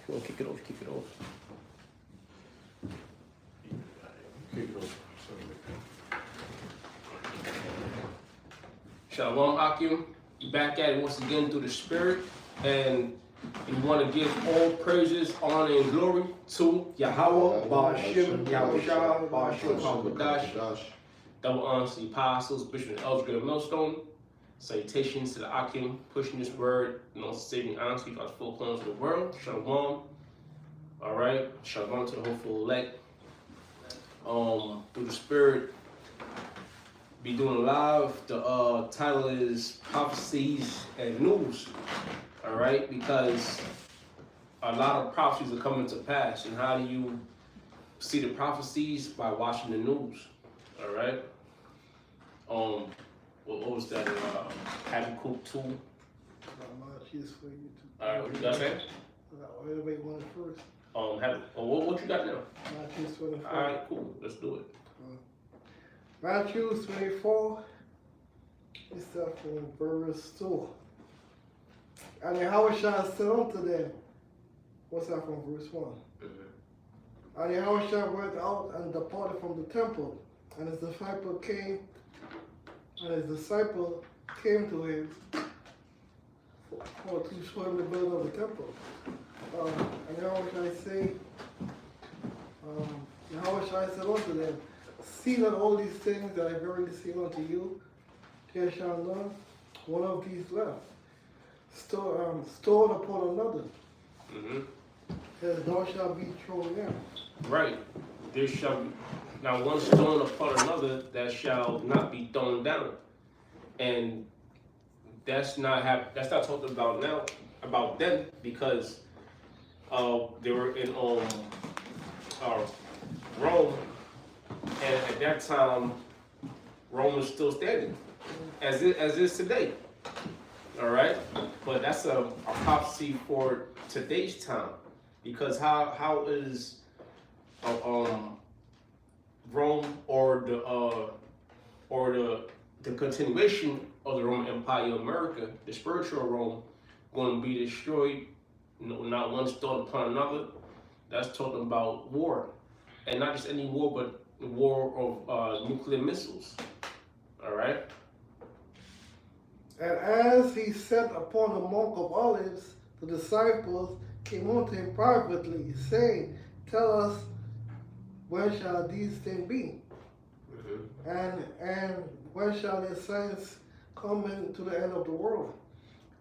You want to kick it off? Kick it off. Kick it off. Shalom, Akim. You back at it once again through the Spirit, and we want to give all praises, honor, and glory to Yahweh, Ba'ashem, Yahushua, Ba'ashem, Hakodash. Double honors to the apostles, Bishop and Elders, Great Millstone. Salutations to the Akim, pushing this word, saving honesty God's full plans of the world. Shalom. All right. Shalom to the hopeful elect. Through the Spirit, be doing live. The title is Prophecies and News. All right, because a lot of prophecies are coming to pass, and how do you see the prophecies? By watching the news. All right. What was that? Habakkuk 2. My cheese for you too. All right, what you got there? Everybody want it first. What you got now? Matthew 24. All right, cool. Let's do it. Matthew 24. It starts from verse 2. And Yahushua said unto them, what's that from verse 1? Mm-hmm. And Yahushua went out and departed from the temple, and his disciple came to him to show him the building of the temple. And Yahushua said unto them, see that all these things that I verily say unto you, there shall none one of these left, stored upon another, as thou shalt be thrown down. Right. There shall be now one stone upon another that shall not be thrown down. And that's not talking about now, about them, because they were in Rome, and at that time Rome was still standing, as is today. All right, but that's a prophecy for today's time, because how is Rome or the continuation of the Roman Empire of America, the spiritual Rome, going to be destroyed? Not one stone upon another. That's talking about war, and not just any war, but the war of nuclear missiles. All right. And as he sat upon the Mount of Olives, the disciples came unto him privately, saying, tell us, when shall these things be? Mm-hmm. And when shall the signs come into the end of the world?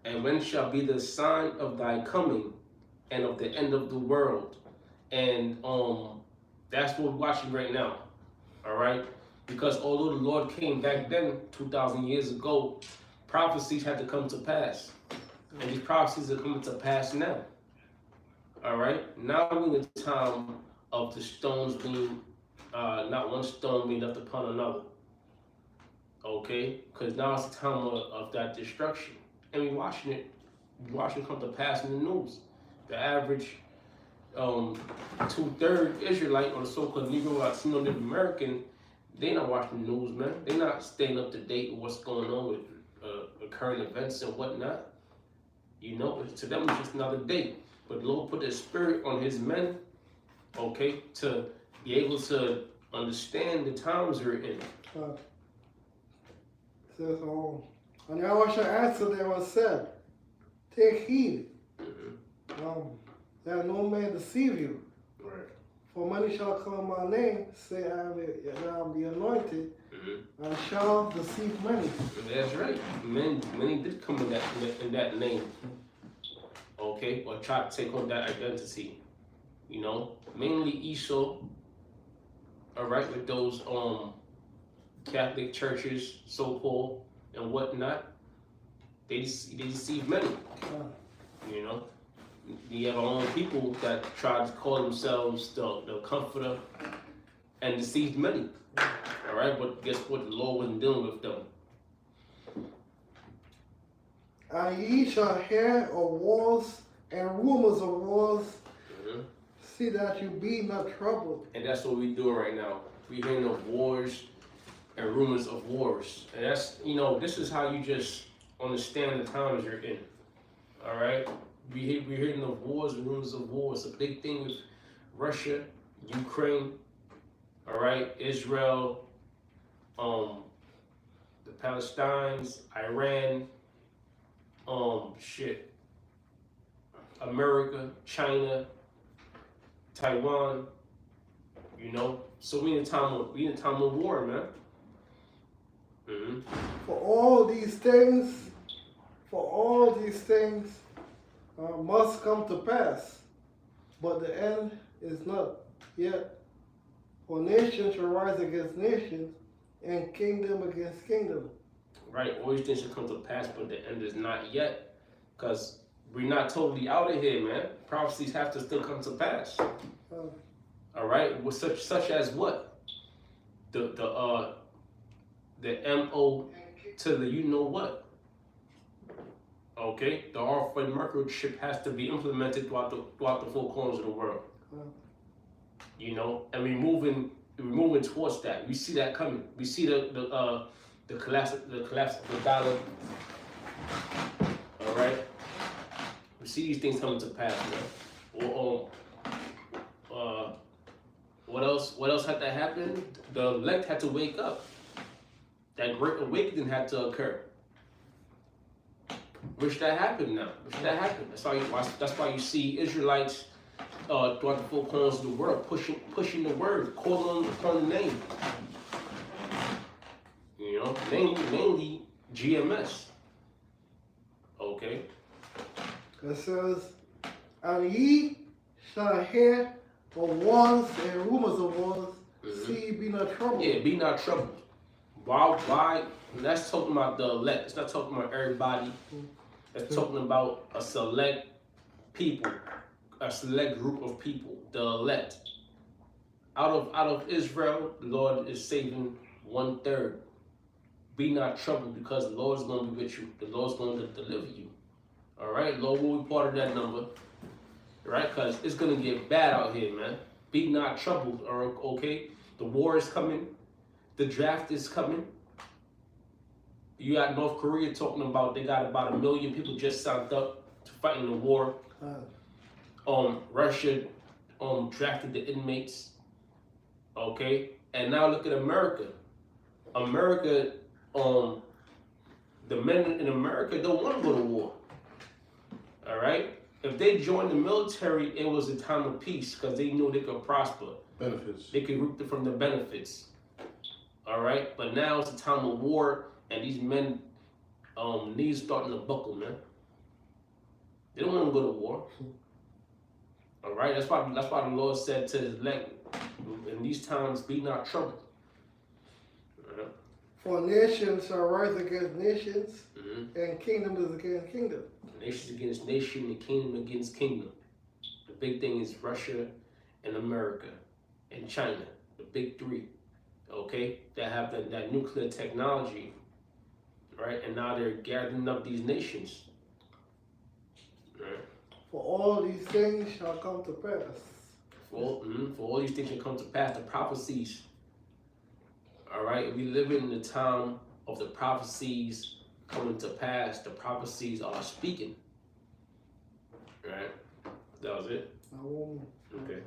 And when shall be the sign of thy coming and of the end of the world? And that's what we're watching right now. All right? Because although the Lord came back then, 2,000 years ago, prophecies had to come to pass. And these prophecies are coming to pass now. All right? Now we're in the time of the stones being, not one stone being left upon another. Okay? Because now it's the time of that destruction. And we're watching it come to pass in the news. The average 2/3 Israelite, or the so-called Negro Latino Native American, they not watching the news, man. They not staying up to date with what's going on with current events and whatnot. To them it's just another day. But the Lord put His Spirit on His men, okay, to be able to understand the times we're in. Says, and Yahushua answered them and said, take heed, that no man deceive you. Right. For many shall come in my name, say I am the anointed, and shall deceive many. That's right. Many did come in that name. Okay, or try to take on that identity. Mainly Esau. All right, with those Catholic churches, so-called, and whatnot. They deceive many. You have our own people that try to call themselves the comforter and deceive many. All right, but guess what? The Lord wasn't dealing with them. And ye shall hear of wars and rumors of wars. See that you be not troubled. And that's what we're doing right now. We're hearing of wars and rumors of wars. And that's, this is how you just understand the times you're in. All right? we're hearing of wars, rumors of wars. A big thing with Russia, Ukraine, all right, Israel, the Palestinians, Iran, shit, America, China, Taiwan. You know, so we in a time of war, man. Mm-hmm. For all these things, must come to pass, but the end is not yet. For nation shall rise against nation, and kingdom against kingdom. Right, all these things should come to pass, but the end is not yet, because we're not totally out of here, man. Prophecies have to still come to pass. All right, with such as what? The MO to the you know what? Okay, the Alpha microchip has to be implemented throughout the four corners of the world. You know, and we're moving towards that. We see that coming. We see the collapse of the dollar. All right, we see these things coming to pass, man. What else had to happen? The elect had to wake up. That great awakening had to occur. Which that happened now. That's why you see Israelites throughout the four corners of the world pushing the word, calling upon the name. You know, mainly GMS. Okay. It says, and ye shall hear of wars and rumors of wars. Mm-hmm. See, be not troubled. Yeah, be not troubled. Why? That's talking about the elect. It's not talking about everybody. It's talking about a select people, a select group of people, the elect. Out of Israel, the Lord is saving 1/3. Be not troubled, because the Lord is going to be with you. The Lord is going to deliver you. All right, Lord will be part of that number. Right, because it's going to get bad out here, man. Be not troubled. Okay, the war is coming. The draft is coming. You got North Korea talking about they got about 1 million people just signed up to fight in the war. Russia drafted the inmates. Okay, and now look at America. America, the men in America don't want to go to war. All right, if they joined the military, it was a time of peace because they knew they could prosper. Benefits. They could reap from the benefits. All right, but now it's a time of war, and these men, knees starting to buckle, man. They don't want to go to war. All right, that's why the Lord said to His elect, in these times, be not troubled. For nations shall rise against nations, and kingdom is against kingdom. Nations against nation, and kingdom against kingdom. The big thing is Russia and America and China, the big three. Okay, that have that nuclear technology, right? And now they're gathering up these nations. Right? For all these things shall come to pass. For all these things shall come to pass, the prophecies. All right, we live in the time of the prophecies coming to pass. The prophecies are speaking. Right? That was it? Okay.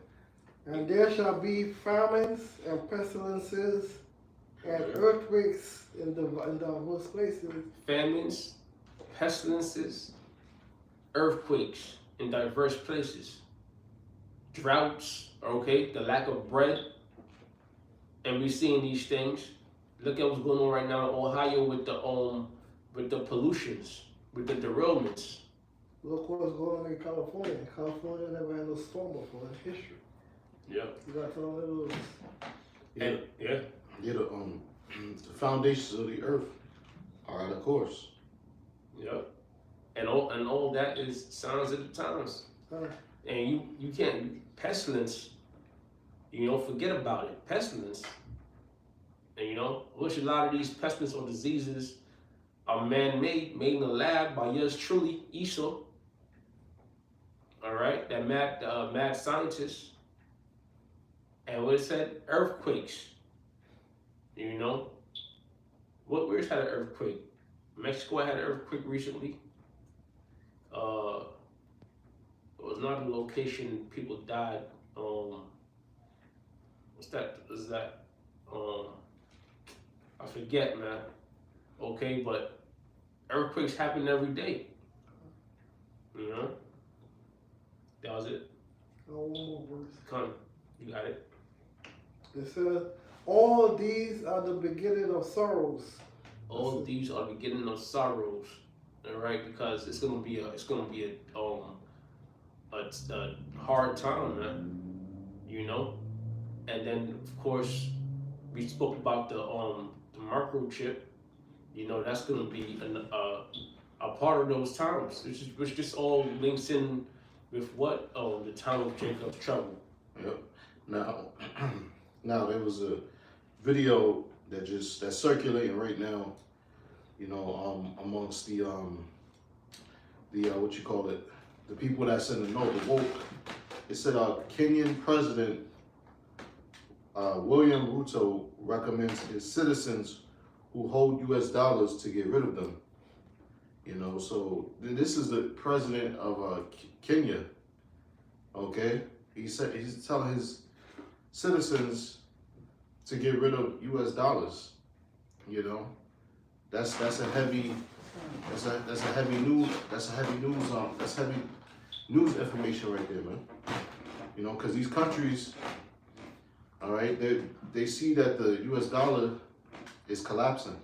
And there shall be famines and pestilences and earthquakes in those places. Famines, pestilences, earthquakes in diverse places. Droughts, okay, the lack of bread. And we're seeing these things. Look at what's going on right now in Ohio with the pollutions, with the derailments. Look what's going on in California. California never had no storm before in history. Yeah. You got all those. And yeah. Yeah, the foundations of the earth are out of course. Yep. And all that is signs of the times. And you can't pestilence, forget about it. Pestilence. And which a lot of these pestilence or diseases are man-made, made in a lab by yours truly, Esau. All right, that mad scientist. And what it said, earthquakes. Where's had an earthquake? Mexico had an earthquake recently. another location people died. What's that? Is that? I forget, man. Okay, but earthquakes happen every day. You know, that was it. Oh, one more verse. Come, you got it. It says, all these are the beginning of sorrows. All these are the beginning of sorrows, all right? Because it's gonna be a hard time, man. You know, and then of course we spoke about the microchip. You know, that's gonna be a part of those times, which just all links in with what the time of Jacob's trouble. Yep. Now there was a video that's circulating right now, you know, amongst the what you call it, the people that's in the know, the woke. It said Kenyan President William Ruto recommends his citizens who hold U.S. dollars to get rid of them. You know, so this is the president of Kenya. Okay, he's telling his citizens to get rid of U.S. dollars. You know, that's heavy news information right there, man. You know, because these countries, all right, they see that the U.S. dollar is collapsing.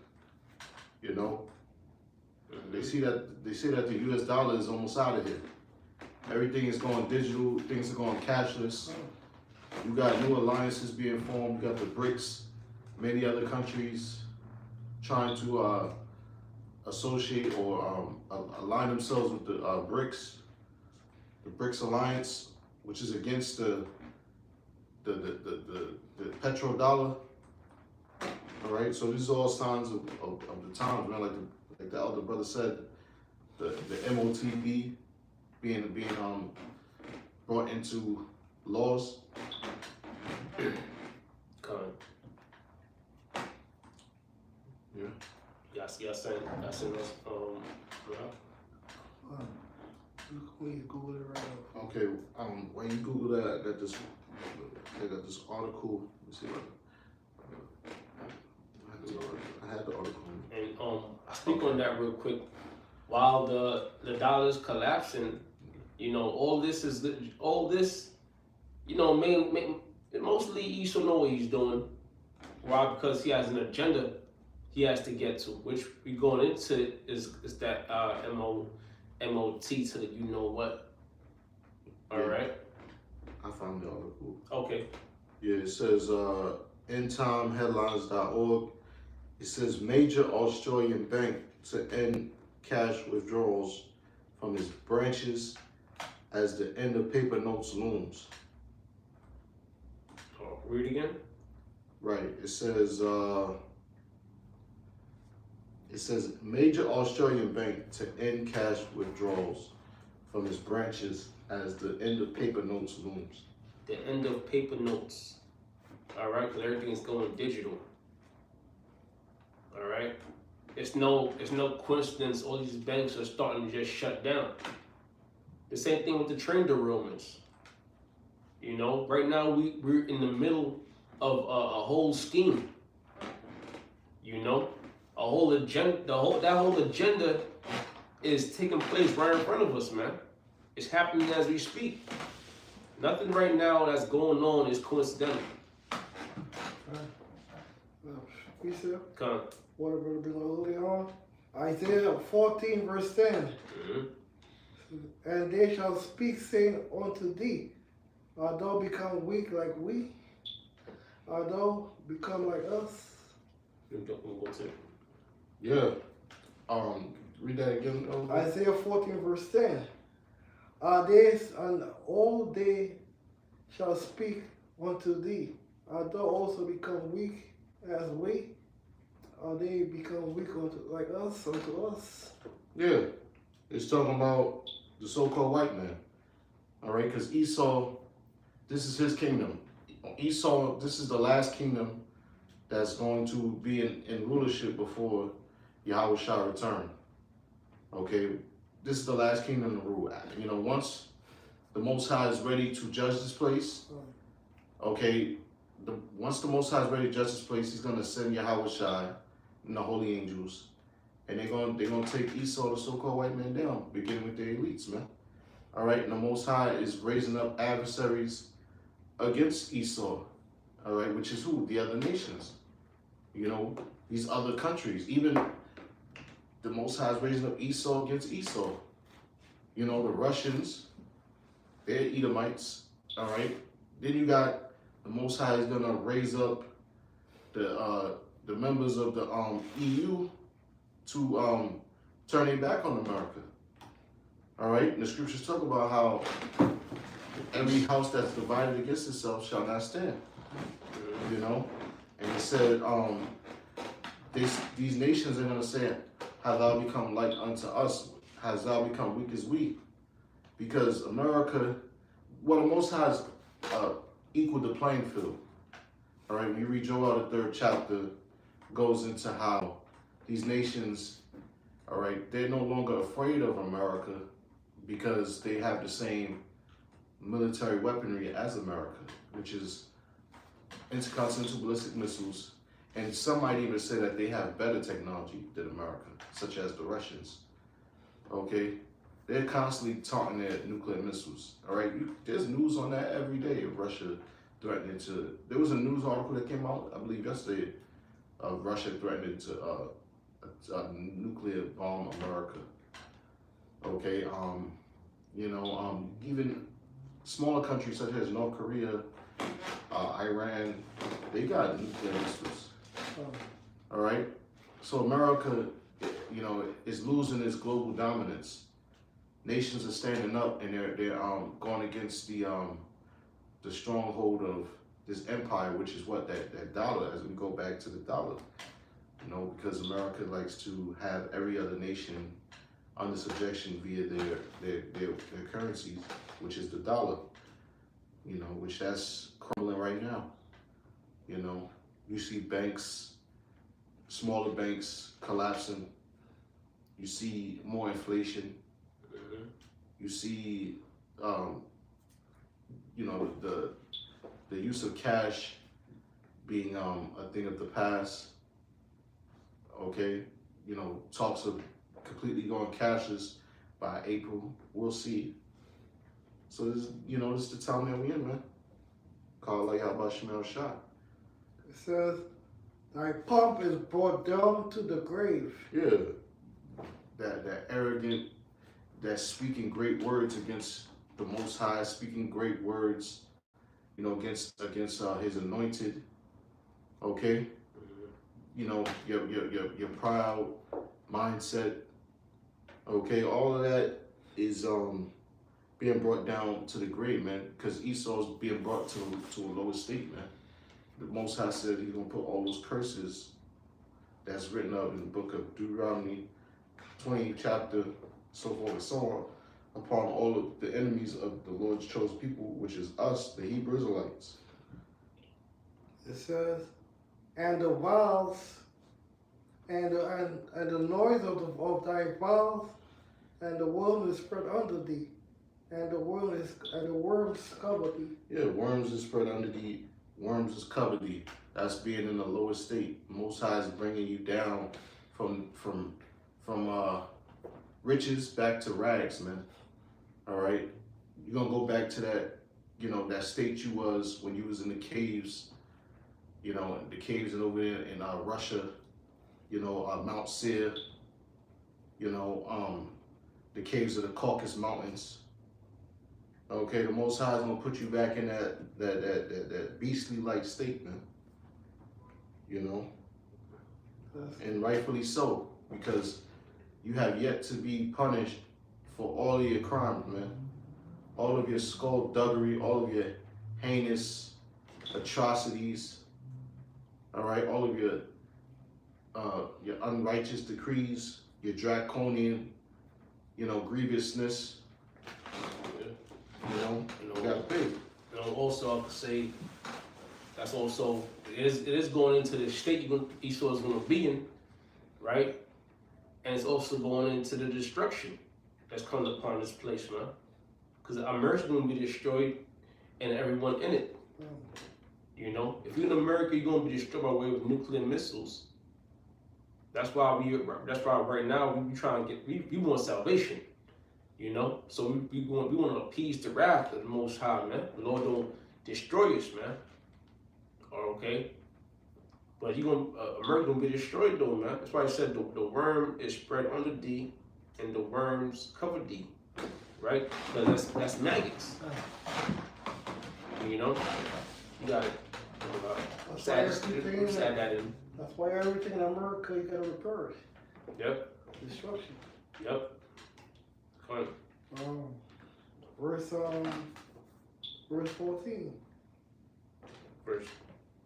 You know, they see that the U.S. dollar is almost out of here. Everything is going digital. Things are going cashless. You got new alliances being formed. You got the BRICS, many other countries trying to associate or align themselves with the BRICS alliance, which is against the petrodollar. All right, so these are all signs of the times, man. Like the elder brother said, the MOTB being brought into laws. Yeah. Y'all saying this, Please Google it right now. Okay, when you Google that, I got this article. Let me see if I had the article. And I speak on that real quick. While the dollar's collapsing, you know, all this, you know, mostly Esau know what he's doing. Why? Because he has an agenda he has to get to, which we going into is that MOT to the you know what. All right. I found the article. Okay. Yeah, it says endtimeheadlines.org. It says major Australian bank to end cash withdrawals from its branches as the end of paper notes looms. Oh, read again. Right. It says major Australian bank to end cash withdrawals from its branches as the end of paper notes looms. The end of paper notes. All right, because everything's going digital. All right. It's no coincidence all these banks are starting to just shut down. The same thing with the train derailments. You know, right now we're in the middle of a whole scheme. You know, a whole agenda. That whole agenda is taking place right in front of us, man. It's happening as we speak. Nothing right now that's going on is coincidental. Come. What a brother been early on. Isaiah 14 verse 10. Mm-hmm. And they shall speak, saying unto thee, art thou become weak like we? Art thou become like us? Yeah. Read that again. Isaiah 14 verse 10. And all they shall speak unto thee. Art thou also become weak as we? Are they become weak like us, unto us? Yeah. It's talking about the so-called white man. All right, because Esau, this is his kingdom. Esau, this is the last kingdom that's going to be in rulership before Yahweh shall return. Okay, this is the last kingdom to rule. You know, once the Most High is ready to judge this place, okay, once the Most High is ready to judge this place, he's going to send Yahweh Shai and the holy angels, and they're gonna take Esau, the so-called white man, down, beginning with the elites, man. All right, and the Most High is raising up adversaries against Esau, all right, which is who? The other nations, you know, these other countries. Even the Most High is raising up Esau against Esau. You know, the Russians, they're Edomites, all right. Then you got the Most High is gonna raise up the members of the EU to turn their back on America. All right, and the scriptures talk about how every house that's divided against itself shall not stand. You know, and it said these nations are gonna say, "Have thou become like unto us? Has thou become weak as we?" Because America, well, the Most High has equaled the playing field. All right, when you read Joel, the 3rd chapter, goes into how these nations, all right, they're no longer afraid of America because they have the same military weaponry as America, which is intercontinental ballistic missiles, and some might even say that they have better technology than America, such as the Russians. Okay, they're constantly taunting their nuclear missiles. All right, there's news on that every day of Russia threatening to. There was a news article that came out, I believe yesterday, of Russia threatening to nuclear bomb America. Okay, you know, even smaller countries such as North Korea, Iran, they got nuclear missiles. All right, so America, you know, is losing its global dominance. Nations are standing up and they're going against the stronghold of this empire, which is what that dollar. As we go back to the dollar, you know, because America likes to have every other nation under subjection via their currencies, which is the dollar. You know, which that's crumbling right now. You know, you see banks, smaller banks collapsing. You see more inflation. You see, you know, the use of cash being a thing of the past. Okay, you know, talks of completely going cashless by April. We'll see. So this, you know, this is the time that we in, man. Call it like how about Shemel Shah. It says, "Thy pomp is brought down to the grave." Yeah, that arrogant, that speaking great words against the Most High, speaking great words, you know, against His anointed. Okay, you know, your proud mindset. Okay, all of that is being brought down to the grave, man. Because Esau's being brought to a lower state, man. The Most High said He's gonna put all those curses that's written up in the book of Deuteronomy 20 chapter, so forth and so on, upon all of the enemies of the Lord's chosen people, which is us, the Hebrew Israelites. It says, "And the vials, and the noise of thy vials, and the worm is spread under thee, and the worms cover thee." Yeah, worms is spread under thee, worms is covered thee. That's being in the lower state. Most High is bringing you down from riches back to rags, man. All right, you're gonna go back to that, you know, that state you was when you was in the caves, you know, the caves and over there in Russia, you know, Mount Seir, you know, the caves of the Caucasus Mountains. Okay, the Most High is gonna put you back in that beastly like state, man. You know, and rightfully so, because you have yet to be punished for all of your crimes, man. All of your skullduggery, all of your heinous atrocities. All right, all of your unrighteous decrees, your draconian, you know, grievousness. You know, you gotta pay. You know, also I could say that's also it is going into the state Esau is going to be in, right? And it's also going into the destruction that's coming upon this place, man. Because America's gonna be destroyed and everyone in it. You know, if you're in America, you're gonna be destroyed by way of nuclear missiles. That's why right now we be trying to get we want salvation. You know, so we want to appease the wrath of the Most High, man. The Lord don't destroy us, man. Okay, but America gonna be destroyed though, man. That's why I said the worm is spread under thee, and the worms cover thee, right? Because that's maggots. You know, you got it. That's why everything in America you gotta repair it. Yep. Destruction. Yep. Fine. Verse 14.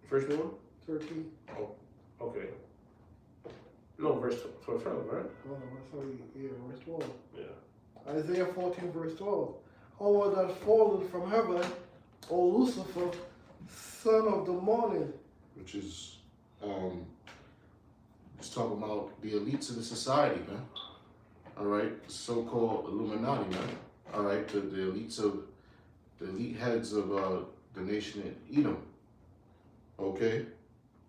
First one? 13. Oh, okay. No, verse 12, right? Oh, sorry, yeah, verse 12. Yeah. Isaiah 14, verse 12. How art thou fallen from heaven, O Lucifer, son of the morning? Which is, it's talking about the elites of the society, man. All right, the so-called Illuminati, man. All right, the elite heads of the nation of Edom. Okay,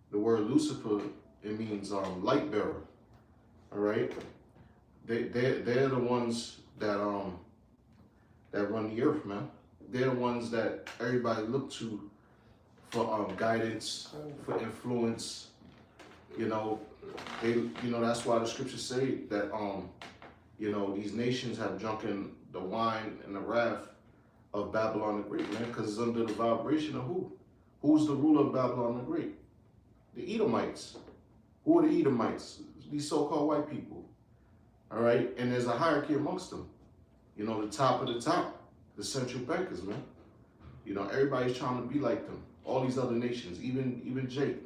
the word Lucifer, it means light bearer. All right, they're the ones that run the earth, man. They're the ones that everybody look to for guidance, for influence. You know, that's why the scriptures say that these nations have drunken the wine and the wrath of Babylon the Great, man, because it's under the vibration of who? Who's the ruler of Babylon the Great? The Edomites. Who are the Edomites? These so-called white people. All right, and there's a hierarchy amongst them. You know, the top of the top, the central bankers, man. You know, everybody's trying to be like them. All these other nations, even Jake.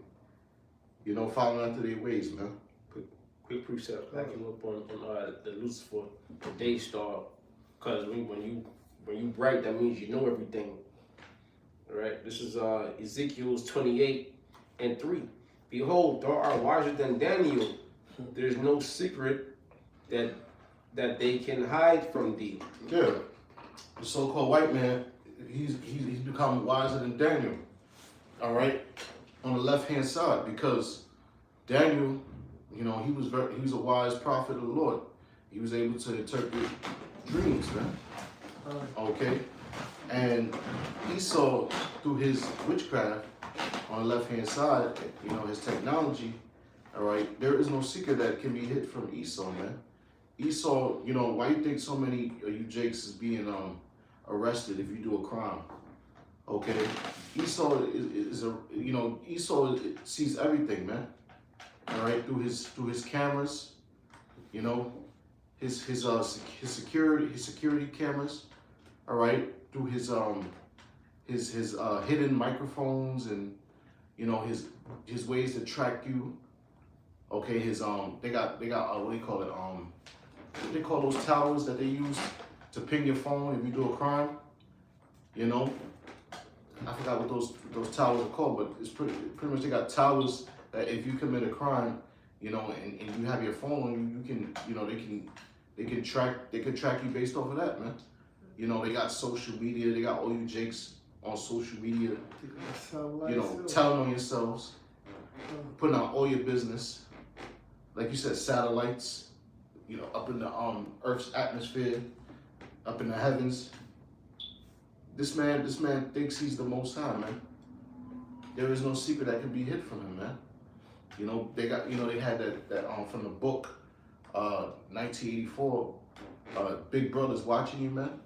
You know, following after their ways, man. Quick precept, back you up on the Lucifer, the day star, because when you bright, that means you know everything. All right, this is Ezekiel's 28:3. Behold, thou art wiser than Daniel. There's no secret that they can hide from thee. Yeah, the so-called white man, he's become wiser than Daniel. All right, on the left-hand side, because Daniel, you know, he was a wise prophet of the Lord. He was able to interpret dreams, man. Okay, and Esau, through his witchcraft on the left-hand side, you know, his technology. All right, there is no secret that can be hid from Esau, man. Esau, you know, why you think so many of you Jakes is being arrested if you do a crime? Okay, Esau Esau sees everything, man. All right, through his cameras, you know, his security cameras. All right, through his hidden microphones and, you know, his ways to track you. Okay, they got what do you call it? What they call those towers that they use to ping your phone if you do a crime. You know, I forgot what those towers are called, but it's pretty much they got towers that if you commit a crime, you know, and you have your phone, you can, you know, they can track you based off of that, man. You know, they got social media, they got all you Jakes on social media, you know, telling on yourselves, putting out all your business. Like you said, satellites, you know, up in the Earth's atmosphere, up in the heavens. This man thinks he's the Most High, man. There is no secret that can be hid from him, man. You know, they had that from the book, 1984, Big Brother's watching you, man.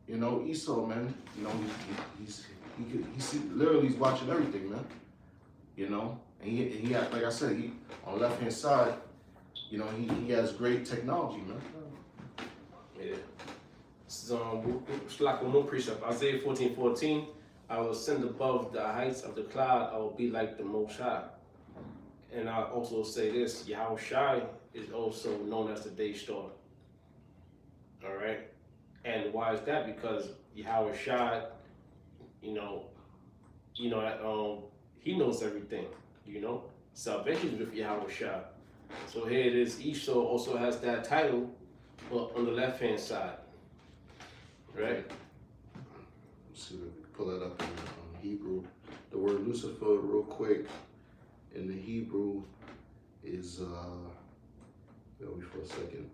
You know, Esau, man. You know, he's watching everything, man. You know, and he had, like I said, he on the left hand side, you know, he has great technology, man. Yeah. This is it's like one more precept. Isaiah 14:14. I will ascend above the heights of the cloud. I will be like the Most High. And I also say this: Yahweh Shai is also known as the day star. All right. And why is that? Because Yahweh Shai, you know that he knows everything. You know, salvation is with Yahweh Shai. So here it is. Esau also has that title, but on the left hand side. right? Let's see if we can pull that up in Hebrew. The word Lucifer, real quick, in the Hebrew is wait for a second.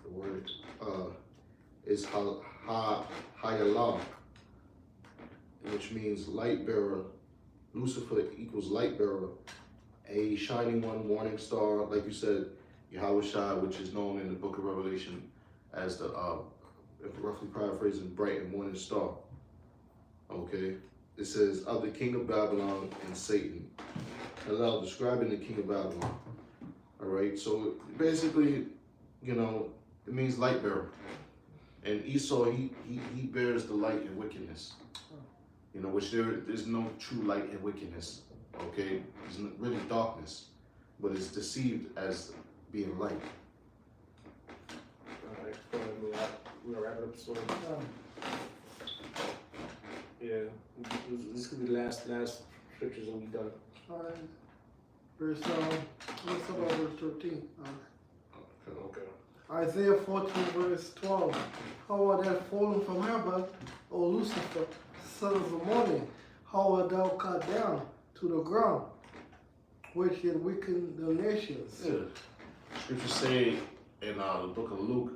The word is Hayalah, which means light bearer. Lucifer equals light bearer, a shining one, morning star, like you said, Yahweh Shai, which is known in the book of Revelation as the, roughly paraphrasing, bright and morning star. Okay, it says, of the king of Babylon and Satan. Hello, describing the king of Babylon. All right, so basically, you know, it means light bearer. And Esau, he bears the light and wickedness. You know, which there's no true light and wickedness. Okay, it's really darkness, but it's deceived as being light. All right, we're gonna wrap it up soon. Yeah, this could be the last scriptures and we done. All right. Verse, let's talk about verse 13. Okay. Isaiah 14, verse 12. How art thou fallen from heaven, O Lucifer, son of the morning? How art thou cut down to the ground, which did weaken the nations? Yeah. Scriptures say in the book of Luke,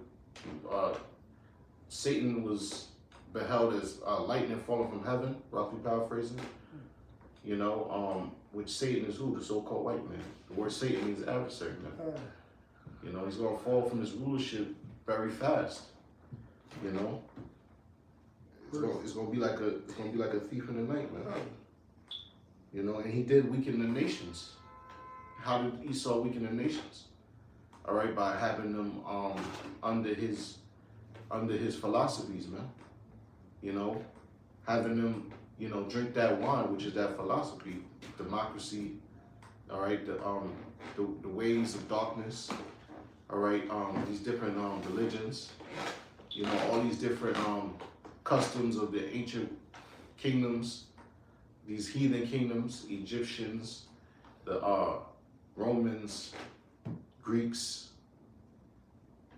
Satan was beheld as lightning falling from heaven, roughly paraphrasing. You know, which Satan is who? The so-called white man. The word Satan means adversary, man. You know, he's gonna fall from his rulership very fast. You know, it's gonna be like a thief in the night, man. You know, and he did weaken the nations. How did Esau weaken the nations? All right, by having them under his philosophies, man. You know, having them, you know, drink that wine, which is that philosophy, democracy. All right, the ways of darkness. All right, these different religions. You know, all these different customs of the ancient kingdoms, these heathen kingdoms, Egyptians, the Romans, Greeks,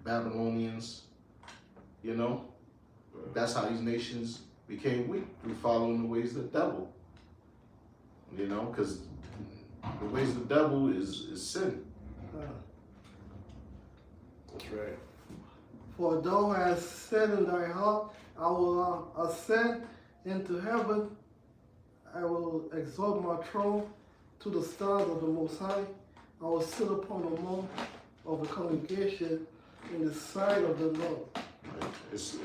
Babylonians. You know, that's how these nations became weak, through following the ways of the devil. You know, because the ways of the devil is sin. That's right. For thou hast said in thy heart, I will ascend into heaven, I will exalt my throne to the stars of the Most High, I will sit upon the mount of the congregation in the sight of the Lord. That's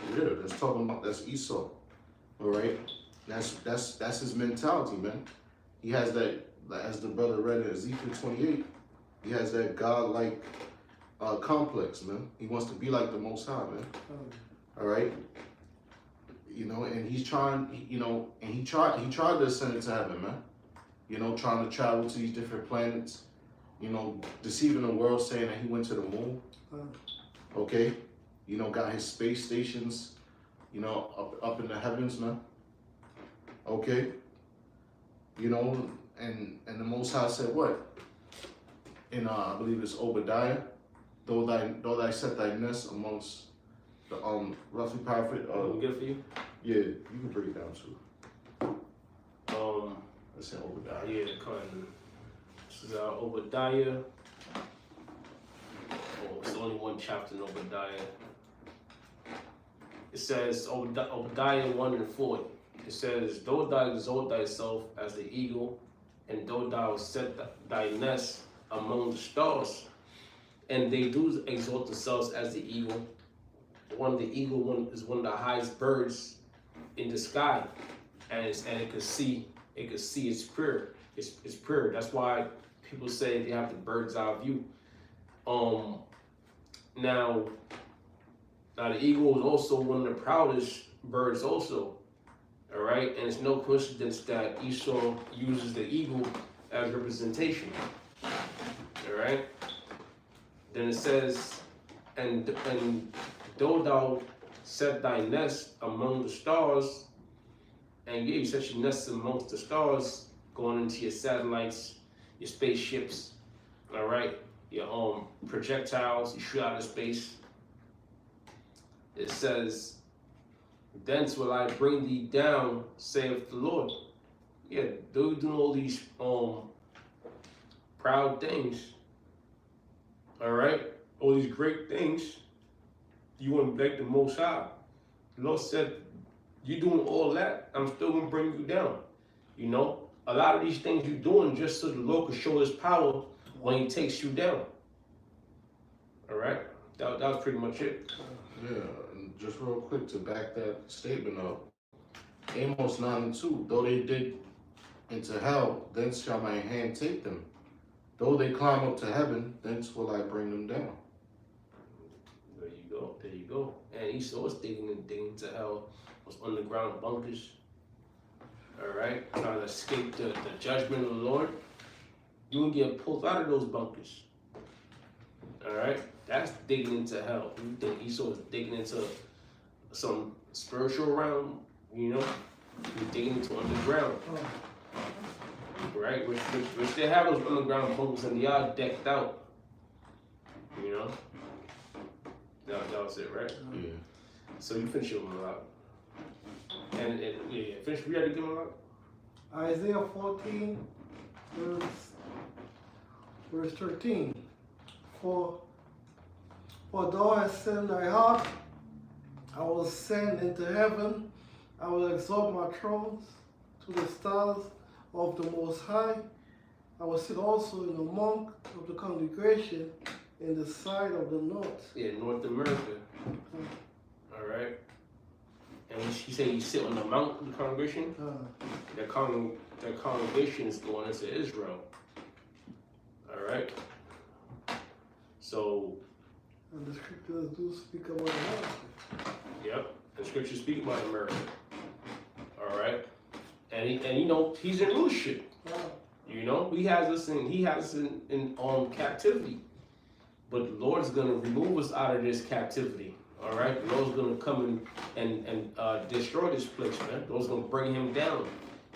talking about, that's Esau. All right, that's his mentality, man. He has that, as the brother read in Ezekiel 28. He has that godlike complex, man. He wants to be like the Most High, man. All right, you know, and he's trying, you know, and he tried to ascend into heaven, man. You know, trying to travel to these different planets. You know, deceiving the world, saying that he went to the moon. Okay, you know, got his space stations, you know, up in the heavens, man. Okay, you know, and the Most High said what? In I believe it's Obadiah, though thy set thy nest amongst the roughly paraphrase. Good for you. Yeah, you can break it down too. Let's say Obadiah. Yeah, come on. This is Obadiah. Oh, it's only one chapter in Obadiah. It says Obadiah 1:40. It says, though thou exalt thyself as the eagle, and though thou set thy nest among the stars, and they do exalt themselves as the eagle. Is one of the highest birds in the sky, and it could see its prayer. It's prayer. That's why people say they have the bird's eye view. Now the eagle is also one of the proudest birds also. All right, and it's no coincidence that Esau uses the eagle as representation. All right. Then it says, and though thou set thy nest among the stars, and yeah, you set your nest amongst the stars, going into your satellites, your spaceships, all right, your projectiles you shoot out of space. It says, thence will I bring thee down, saith the Lord. Yeah, they're doing all these proud things. Alright? All these great things. You want to beg the Most High. The Lord said, you doing all that, I'm still gonna bring you down. You know? A lot of these things you're doing just so the Lord can show his power when he takes you down. Alright? That was pretty much it. Yeah, and just real quick to back that statement up. Amos 9:2, though they dig into hell, thence shall my hand take them. Though they climb up to heaven, thence will I bring them down. There you go, there you go. And Esau was digging to hell, was underground bunkers. Alright? Trying to escape the judgment of the Lord. You will get pulled out of those bunkers. Alright? That's digging into hell. You think Esau was digging into some spiritual realm, you know? You're digging into underground. Right? Which they have those underground bunkers and they are decked out. You know? That was it, right? Yeah. So you finish your monologue. And finish. We had to give him a Isaiah 14, verse 13. For thou hast set in thy heart, I will ascend into heaven, I will exalt my thrones to the stars of the Most High. I will sit also in the monk of the congregation in the side of the north. Yeah, North America. All right. And he said he sit on the mount of the congregation. Their congregation is going into Israel. All right. So. And the scriptures do speak about America. Yep. The scriptures speak about America. All right. And you know he's in leadership. You know he has us in captivity. But the Lord's gonna remove us out of this captivity. All right, the Lord's gonna come and destroy this place, man. The Lord's gonna bring him down.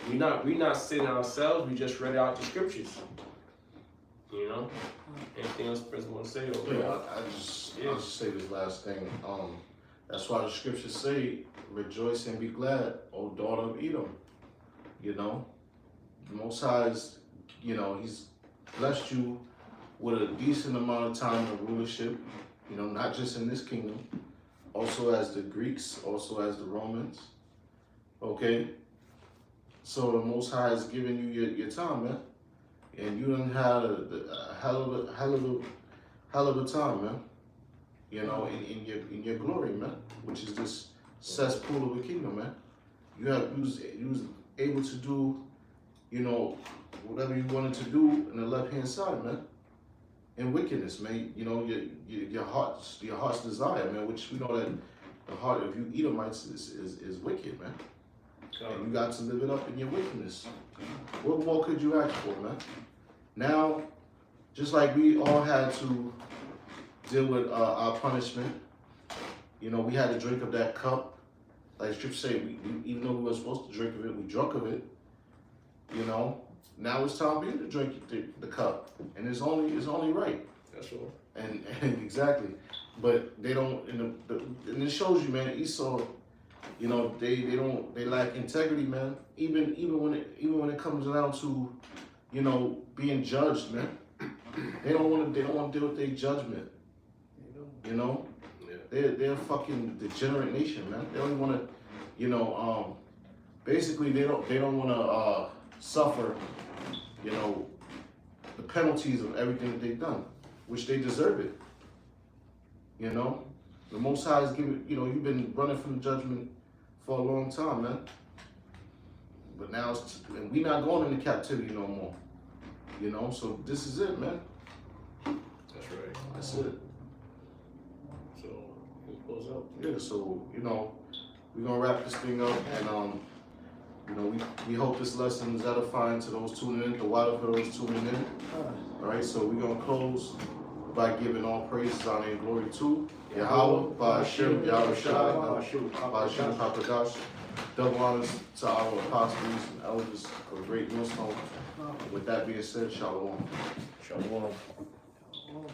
We not sitting ourselves. We just read out the scriptures. You know. Anything else, President, want to say? I'll just say this last thing. That's why the scriptures say, "Rejoice and be glad, O daughter of Edom." You know, the Most High is, you know, He's blessed you with a decent amount of time of rulership. You know, not just in this kingdom, also as the Greeks, also as the Romans. Okay, so the Most High is giving you your time, man, and you done had a hell of a time, man. You know, in your glory, man, which is this cesspool of a kingdom, man. You was able to do, you know, whatever you wanted to do in the left hand side, man. In wickedness, man. You know, your heart's desire, man. Which we know that the heart of you Edomites is wicked, man. And you got to live it up in your wickedness. What more could you ask for, man? Now, just like we all had to deal with our punishment, you know, we had to drink of that cup. Like Scripture say, we even though we were supposed to drink of it, we drunk of it. You know, now it's time for you to drink the cup, and it's only right. That's all. And exactly, but they don't. And it shows you, man. Esau, you know, they lack integrity, man. Even when it comes down to, you know, being judged, man. They don't want to deal with their judgment. You know, they're a fucking degenerate nation, man. They don't want to, you know, basically they don't want to suffer, you know, the penalties of everything that they've done, which they deserve it. You know, the Most High is giving. You know, you've been running from the judgment for a long time, man. But now and we're not going into captivity no more. You know, so this is it, man. That's right. That's it. So we close out. Yeah, so, you know, we're gonna wrap this thing up, and you know, we hope this lesson is edifying to those tuning in, the wider for those tuning in. All right, so we're gonna close by giving all praises, honor, and glory to Yahweh, Ba'ashem, Yahushua, Ba'ashem, Papadash. Double honors to our apostles and elders of Great Millstone. With that being said, Shalom. Shalom. Oh.